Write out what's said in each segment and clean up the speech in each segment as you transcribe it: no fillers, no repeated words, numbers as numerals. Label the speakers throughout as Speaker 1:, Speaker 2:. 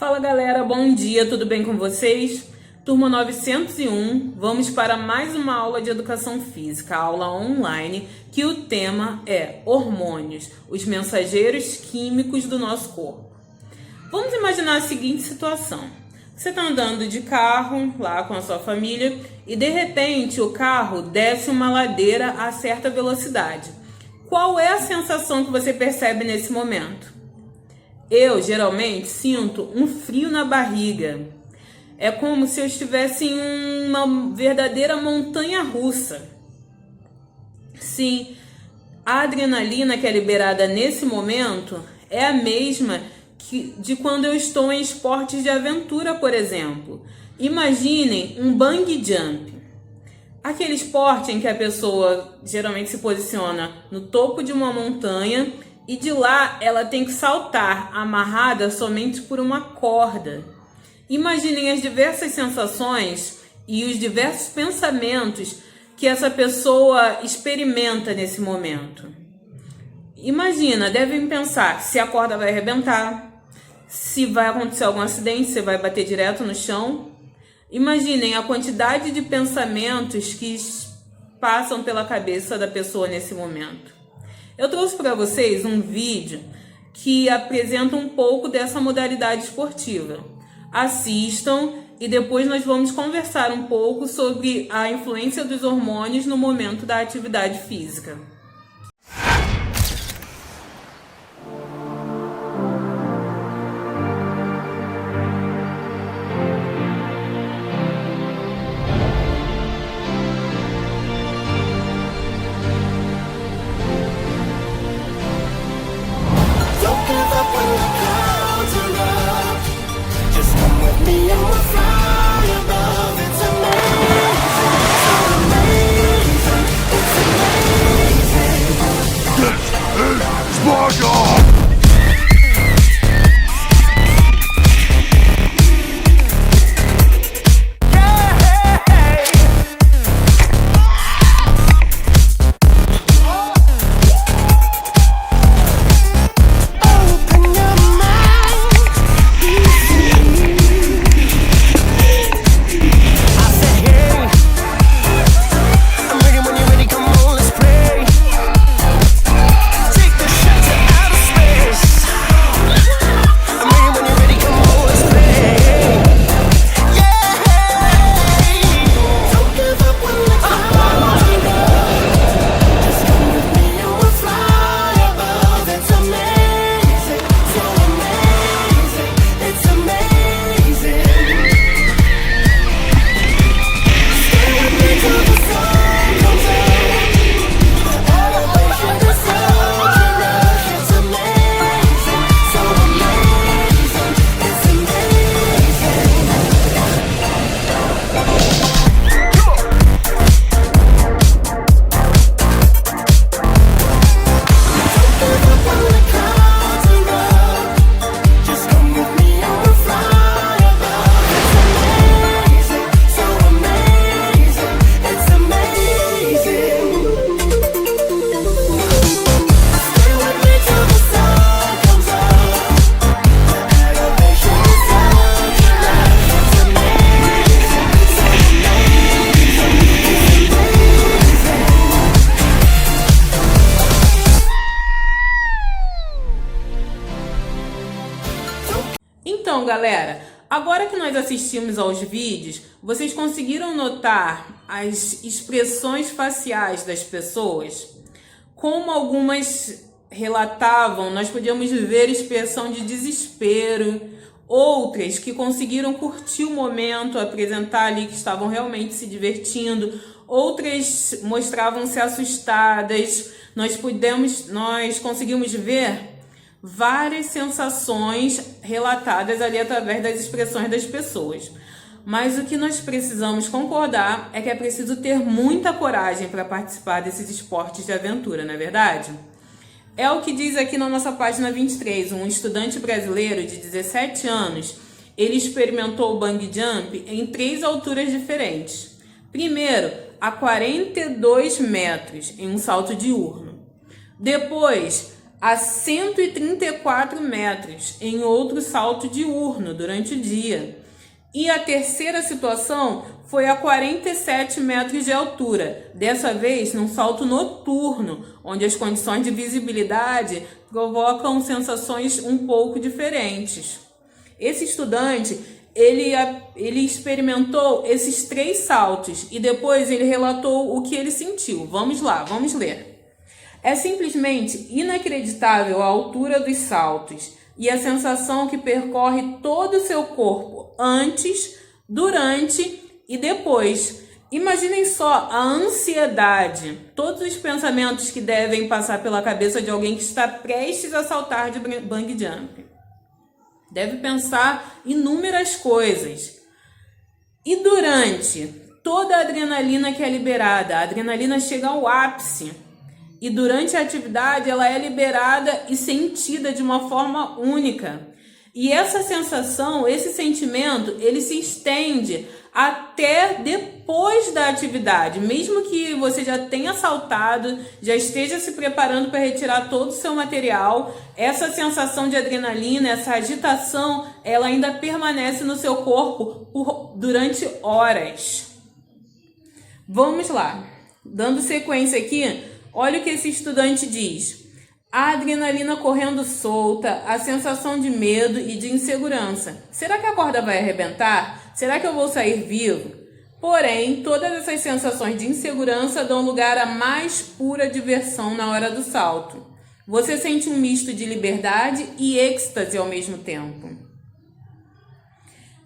Speaker 1: Fala galera, bom dia, tudo bem com vocês? Turma 901, vamos para mais uma aula de educação física, aula online, que o tema é hormônios, os mensageiros químicos do nosso corpo. Vamos imaginar a seguinte situação: você está andando de carro lá com a sua família e de repente o carro desce uma ladeira a certa velocidade. Qual é a sensação que você percebe nesse momento? Eu, geralmente, sinto um frio na barriga. É como se eu estivesse em uma verdadeira montanha-russa. Sim, a adrenalina que é liberada nesse momento é a mesma de quando eu estou em esportes de aventura, por exemplo. Imaginem um bungee jump. Aquele esporte em que a pessoa geralmente se posiciona no topo de uma montanha e de lá ela tem que saltar amarrada somente por uma corda. Imaginem as diversas sensações e os diversos pensamentos que essa pessoa experimenta nesse momento. Imagina, devem pensar se a corda vai arrebentar, se vai acontecer algum acidente, se vai bater direto no chão. Imaginem a quantidade de pensamentos que passam pela cabeça da pessoa nesse momento. Eu trouxe para vocês um vídeo que apresenta um pouco dessa modalidade esportiva. Assistam e depois nós vamos conversar um pouco sobre a influência dos hormônios no momento da atividade física. Então, galera, agora que nós assistimos aos vídeos, vocês conseguiram notar as expressões faciais das pessoas? Como algumas relatavam, nós podíamos ver expressão de desespero, outras que conseguiram curtir o momento, apresentar ali que estavam realmente se divertindo, outras mostravam-se assustadas. Nós conseguimos ver várias sensações relatadas ali através das expressões das pessoas. Mas o que nós precisamos concordar é que é preciso ter muita coragem para participar desses esportes de aventura, não é verdade? É o que diz aqui na nossa página 23, um estudante brasileiro de 17 anos, ele experimentou o bungee jump em 3 alturas diferentes. Primeiro, a 42 metros, em um salto diurno. Depois, a 134 metros em outro salto diurno durante o dia. E a terceira situação foi a 47 metros de altura, dessa vez num salto noturno, onde as condições de visibilidade provocam sensações um pouco diferentes. Esse estudante, ele experimentou esses 3 saltos e depois ele relatou o que ele sentiu. Vamos lá, vamos ler. É simplesmente inacreditável a altura dos saltos e a sensação que percorre todo o seu corpo antes, durante e depois. Imaginem só a ansiedade, todos os pensamentos que devem passar pela cabeça de alguém que está prestes a saltar de bungee jump. Deve pensar inúmeras coisas. E durante, toda a adrenalina que é liberada, a adrenalina chega ao ápice. E durante a atividade ela é liberada e sentida de uma forma única. E essa sensação, esse sentimento, ele se estende até depois da atividade. Mesmo que você já tenha saltado, já esteja se preparando para retirar todo o seu material, essa sensação de adrenalina, essa agitação, ela ainda permanece no seu corpo durante horas. Vamos lá. Dando sequência aqui, olha o que esse estudante diz. A adrenalina correndo solta, a sensação de medo e de insegurança. Será que a corda vai arrebentar? Será que eu vou sair vivo? Porém, todas essas sensações de insegurança dão lugar à mais pura diversão na hora do salto. Você sente um misto de liberdade e êxtase ao mesmo tempo,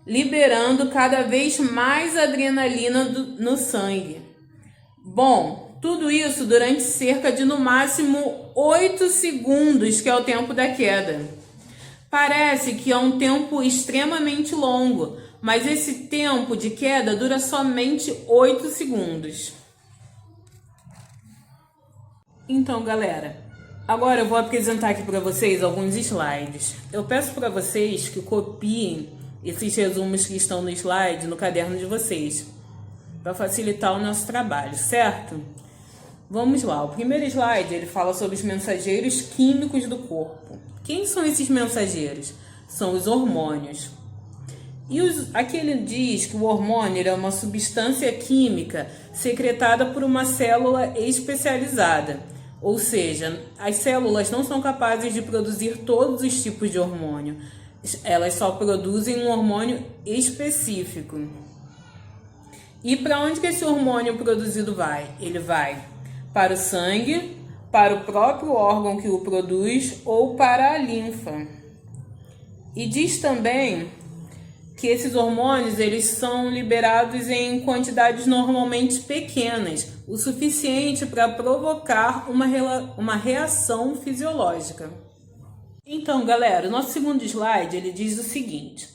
Speaker 1: liberando cada vez mais adrenalina no sangue. Bom, tudo isso durante cerca de, no máximo, 8 segundos, que é o tempo da queda. Parece que é um tempo extremamente longo, mas esse tempo de queda dura somente 8 segundos. Então, galera, agora eu vou apresentar aqui para vocês alguns slides. Eu peço para vocês que copiem esses resumos que estão no slide no caderno de vocês, para facilitar o nosso trabalho, certo? Vamos lá, o primeiro slide ele fala sobre os mensageiros químicos do corpo. Quem são esses mensageiros? São os hormônios. E aqui ele diz que o hormônio é uma substância química secretada por uma célula especializada. Ou seja, as células não são capazes de produzir todos os tipos de hormônio. Elas só produzem um hormônio específico. E para onde que esse hormônio produzido vai? Ele vai para o sangue, para o próprio órgão que o produz ou para a linfa. E diz também que esses hormônios eles são liberados em quantidades normalmente pequenas, o suficiente para provocar uma reação fisiológica. Então, galera, o nosso segundo slide ele diz o seguinte.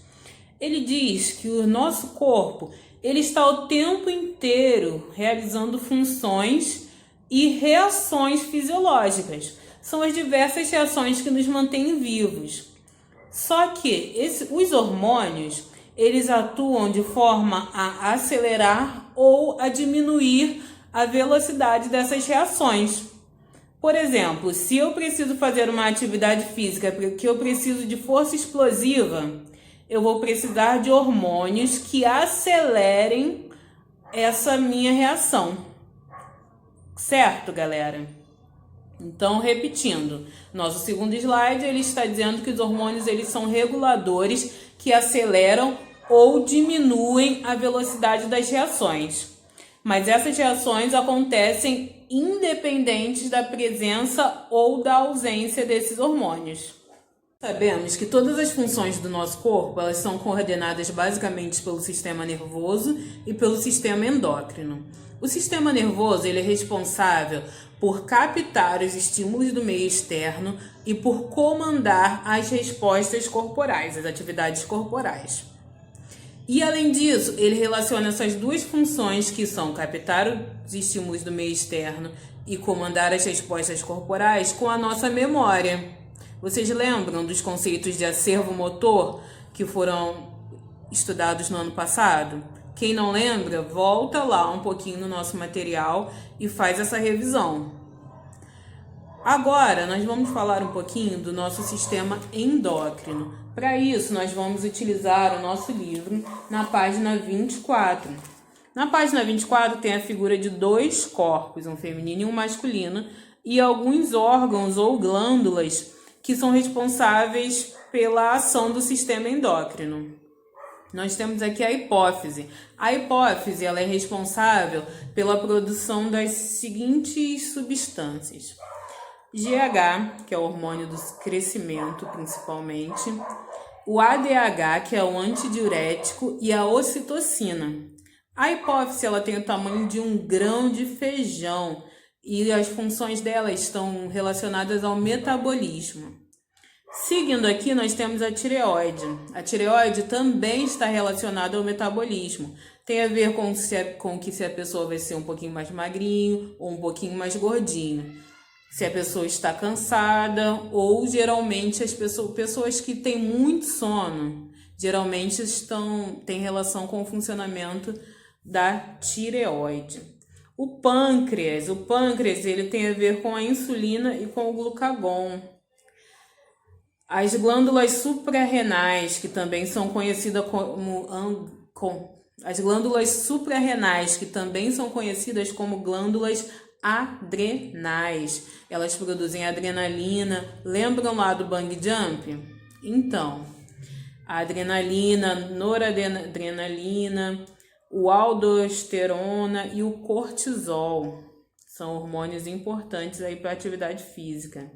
Speaker 1: Ele diz que o nosso corpo ele está o tempo inteiro realizando funções e reações fisiológicas. São as diversas reações que nos mantêm vivos. Só que os hormônios, eles atuam de forma a acelerar ou a diminuir a velocidade dessas reações. Por exemplo, se eu preciso fazer uma atividade física que eu preciso de força explosiva, eu vou precisar de hormônios que acelerem essa minha reação. Certo, galera? Então, repetindo, nosso segundo slide ele está dizendo que os hormônios eles são reguladores que aceleram ou diminuem a velocidade das reações. Mas essas reações acontecem independentes da presença ou da ausência desses hormônios. Sabemos que todas as funções do nosso corpo elas são coordenadas basicamente pelo sistema nervoso e pelo sistema endócrino. O sistema nervoso ele é responsável por captar os estímulos do meio externo e por comandar as respostas corporais, as atividades corporais. E além disso, ele relaciona essas duas funções que são captar os estímulos do meio externo e comandar as respostas corporais com a nossa memória. Vocês lembram dos conceitos de acervo motor que foram estudados no ano passado? Quem não lembra, volta lá um pouquinho no nosso material e faz essa revisão. Agora, nós vamos falar um pouquinho do nosso sistema endócrino. Para isso, nós vamos utilizar o nosso livro na página 24. Na página 24 tem a figura de dois corpos, um feminino e um masculino, e alguns órgãos ou glândulas que são responsáveis pela ação do sistema endócrino. Nós temos aqui a hipófise. A hipófise ela é responsável pela produção das seguintes substâncias: GH, que é o hormônio do crescimento principalmente, o ADH, que é o antidiurético, e a ocitocina. A hipófise ela tem o tamanho de um grão de feijão e as funções dela estão relacionadas ao metabolismo. Seguindo aqui, nós temos a tireoide. A tireoide também está relacionada ao metabolismo. Tem a ver com que se a pessoa vai ser um pouquinho mais magrinho ou um pouquinho mais gordinho. Se a pessoa está cansada ou geralmente as pessoas que têm muito sono, geralmente têm relação com o funcionamento da tireoide. O pâncreas ele tem a ver com a insulina e com o glucagon. As glândulas suprarrenais, que também são conhecidas como glândulas adrenais. Elas produzem adrenalina. Lembram lá do bang jump? Então, a adrenalina, noradrenalina, o aldosterona e o cortisol são hormônios importantes aí para a atividade física.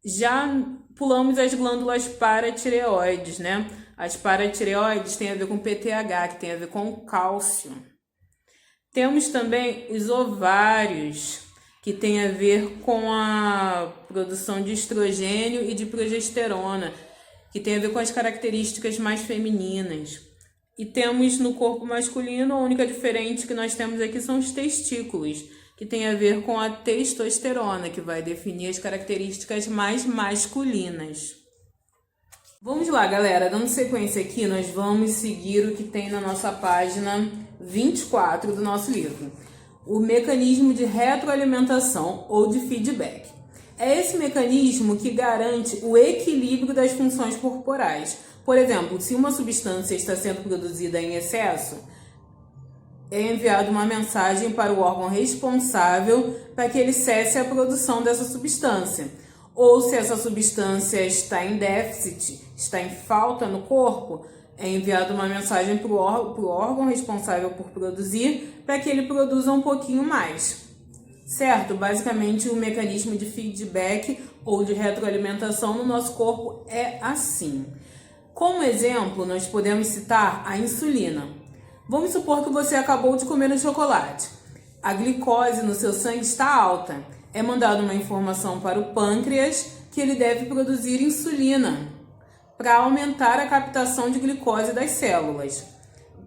Speaker 1: Já pulamos as glândulas paratireoides, né? As paratireoides têm a ver com PTH, que tem a ver com o cálcio. Temos também os ovários, que tem a ver com a produção de estrogênio e de progesterona, que tem a ver com as características mais femininas. E temos no corpo masculino, a única diferença que nós temos aqui são os testículos, que tem a ver com a testosterona, que vai definir as características mais masculinas. Vamos lá, galera, dando sequência aqui, nós vamos seguir o que tem na nossa página 24 do nosso livro. O mecanismo de retroalimentação ou de feedback. É esse mecanismo que garante o equilíbrio das funções corporais. Por exemplo, se uma substância está sendo produzida em excesso, é enviada uma mensagem para o órgão responsável para que ele cesse a produção dessa substância. Ou se essa substância está em déficit, está em falta no corpo, é enviada uma mensagem para o órgão responsável por produzir para que ele produza um pouquinho mais. Certo? Basicamente, o mecanismo de feedback ou de retroalimentação no nosso corpo é assim. Como exemplo, nós podemos citar a insulina. Vamos supor que você acabou de comer um chocolate. A glicose no seu sangue está alta. É mandada uma informação para o pâncreas que ele deve produzir insulina para aumentar a captação de glicose das células.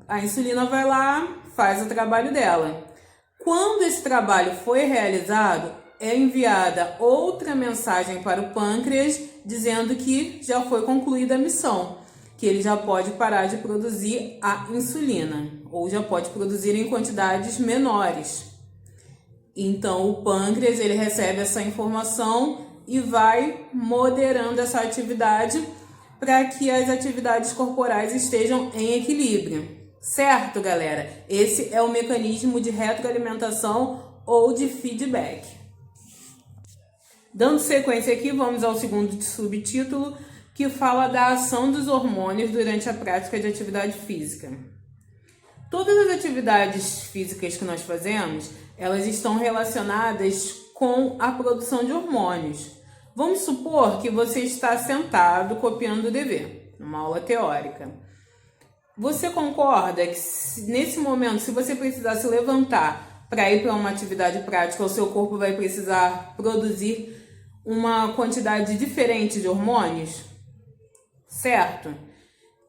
Speaker 1: A insulina vai lá, faz o trabalho dela. Quando esse trabalho foi realizado, é enviada outra mensagem para o pâncreas dizendo que já foi concluída a missão, que ele já pode parar de produzir a insulina, ou já pode produzir em quantidades menores. Então, o pâncreas ele recebe essa informação e vai moderando essa atividade para que as atividades corporais estejam em equilíbrio. Certo, galera? Esse é o mecanismo de retroalimentação ou de feedback. Dando sequência aqui, vamos ao segundo subtítulo, que fala da ação dos hormônios durante a prática de atividade física. Todas as atividades físicas que nós fazemos, elas estão relacionadas com a produção de hormônios. Vamos supor que você está sentado copiando o dever, numa aula teórica. Você concorda que nesse momento, se você precisar se levantar para ir para uma atividade prática, o seu corpo vai precisar produzir uma quantidade diferente de hormônios? Certo?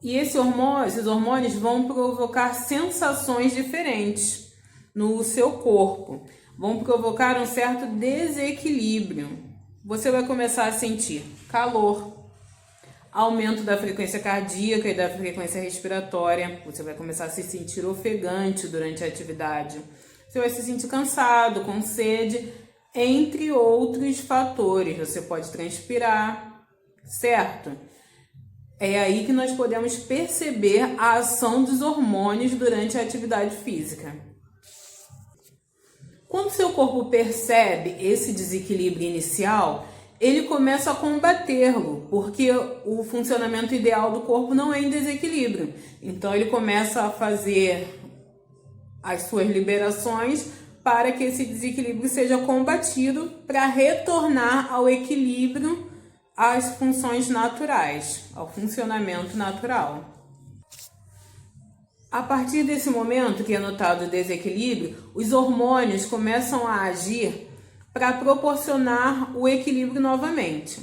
Speaker 1: E esses hormônios vão provocar sensações diferentes no seu corpo. Vão provocar um certo desequilíbrio. Você vai começar a sentir calor, aumento da frequência cardíaca e da frequência respiratória. Você vai começar a se sentir ofegante durante a atividade. Você vai se sentir cansado, com sede. entre outros fatores. Você pode transpirar, certo? É aí que nós podemos perceber a ação dos hormônios durante a atividade física. Quando seu corpo percebe esse desequilíbrio inicial, ele começa a combatê-lo, porque o funcionamento ideal do corpo não é em desequilíbrio. Então ele começa a fazer as suas liberações para que esse desequilíbrio seja combatido, para retornar ao equilíbrio, às funções naturais, ao funcionamento natural. A partir desse momento que é notado o desequilíbrio, os hormônios começam a agir para proporcionar o equilíbrio novamente,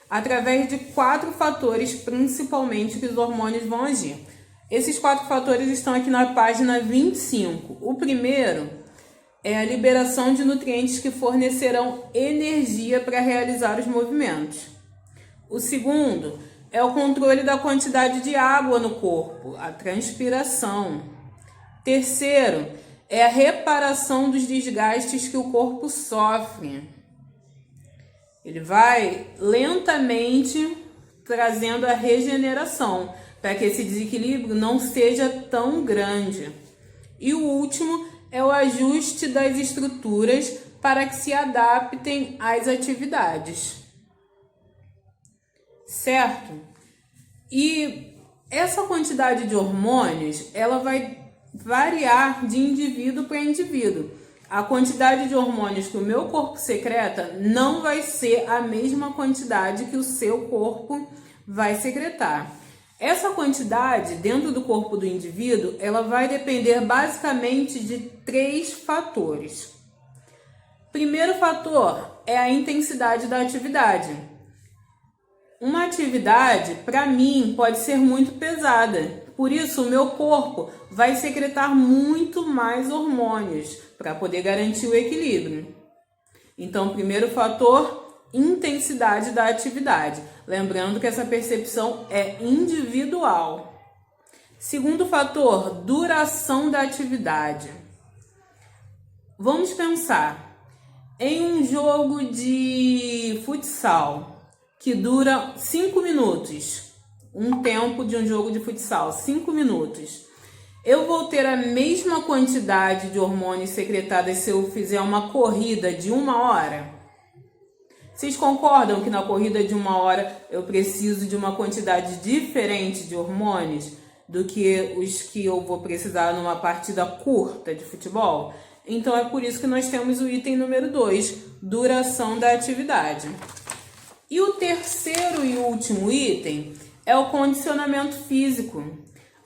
Speaker 1: através de 4 fatores principalmente que os hormônios vão agir. Esses 4 fatores estão aqui na página 25. O primeiro é a liberação de nutrientes que fornecerão energia para realizar os movimentos. O segundo é o controle da quantidade de água no corpo, a transpiração. Terceiro é a reparação dos desgastes que o corpo sofre. Ele vai lentamente trazendo a regeneração, para que esse desequilíbrio não seja tão grande. E o último é o ajuste das estruturas para que se adaptem às atividades. Certo? E essa quantidade de hormônios, ela vai variar de indivíduo para indivíduo. A quantidade de hormônios que o meu corpo secreta não vai ser a mesma quantidade que o seu corpo vai secretar. Essa quantidade dentro do corpo do indivíduo, ela vai depender basicamente de 3 fatores. Primeiro fator é a intensidade da atividade. Uma atividade, para mim, pode ser muito pesada. Por isso, o meu corpo vai secretar muito mais hormônios para poder garantir o equilíbrio. Então, primeiro fator, intensidade da atividade. Lembrando que essa percepção é individual. Segundo fator, duração da atividade. Vamos pensar em um jogo de futsal que dura 5 minutos, um tempo de um jogo de futsal, 5 minutos. Eu vou ter a mesma quantidade de hormônios secretados se eu fizer uma corrida de 1 hora? Vocês concordam que na corrida de 1 hora eu preciso de uma quantidade diferente de hormônios do que os que eu vou precisar numa partida curta de futebol? Então é por isso que nós temos o item número 2, duração da atividade. E o terceiro e último item é o condicionamento físico.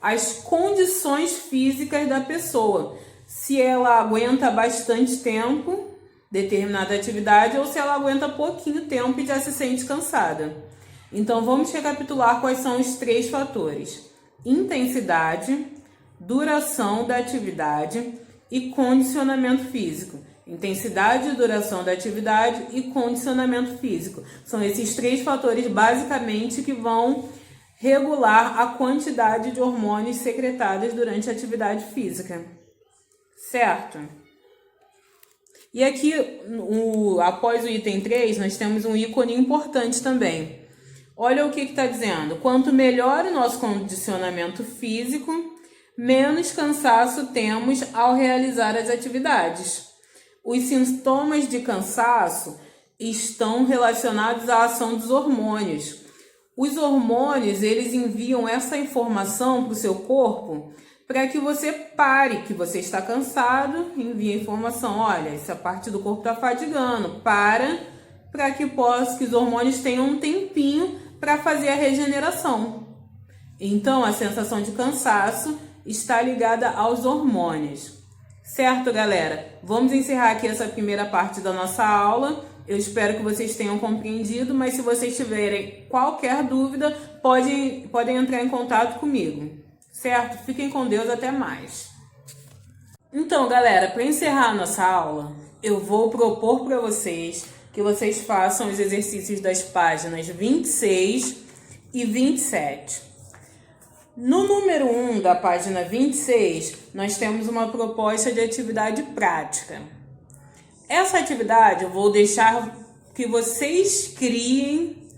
Speaker 1: As condições físicas da pessoa. Se ela aguenta bastante tempo determinada atividade ou se ela aguenta pouquinho tempo e já se sente cansada. Então vamos recapitular quais são os 3 fatores: intensidade, duração da atividade e condicionamento físico. Intensidade, duração da atividade e condicionamento físico. São esses 3 fatores basicamente que vão regular a quantidade de hormônios secretados durante a atividade física. Certo? E aqui, após o item 3, nós temos um ícone importante também. Olha o que está dizendo. Quanto melhor o nosso condicionamento físico, menos cansaço temos ao realizar as atividades. Os sintomas de cansaço estão relacionados à ação dos hormônios. Os hormônios, eles enviam essa informação para o seu corpo para que você pare, que você está cansado, envia a informação, olha, essa parte do corpo está fadigando, para que os hormônios tenham um tempinho para fazer a regeneração. Então, a sensação de cansaço está ligada aos hormônios. Certo, galera? Vamos encerrar aqui essa primeira parte da nossa aula. Eu espero que vocês tenham compreendido, mas se vocês tiverem qualquer dúvida, podem entrar em contato comigo. Certo? Fiquem com Deus, até mais. Então, galera, para encerrar a nossa aula, eu vou propor para vocês que vocês façam os exercícios das páginas 26 e 27. No número 1 da página 26, nós temos uma proposta de atividade prática. Essa atividade eu vou deixar que vocês criem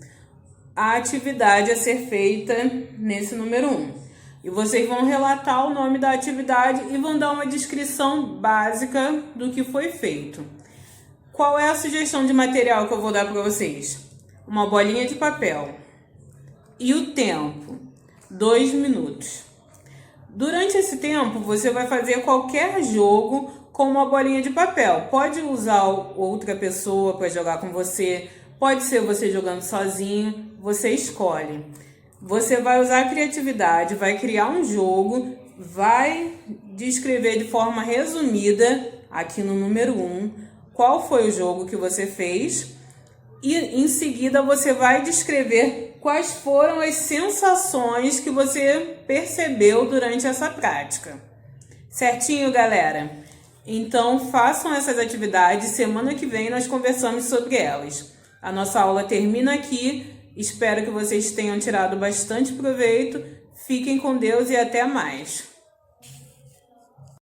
Speaker 1: a atividade a ser feita nesse número 1. E vocês vão relatar o nome da atividade e vão dar uma descrição básica do que foi feito. Qual é a sugestão de material que eu vou dar para vocês? Uma bolinha de papel. E o tempo? 2 minutos. Durante esse tempo, você vai fazer qualquer jogo com uma bolinha de papel. Pode usar outra pessoa para jogar com você, pode ser você jogando sozinho, você escolhe. Você vai usar a criatividade, vai criar um jogo, vai descrever de forma resumida, aqui no número 1, qual foi o jogo que você fez. E em seguida você vai descrever quais foram as sensações que você percebeu durante essa prática. Certinho, galera? Então façam essas atividades, semana que vem nós conversamos sobre elas. A nossa aula termina aqui, espero que vocês tenham tirado bastante proveito, fiquem com Deus e até mais.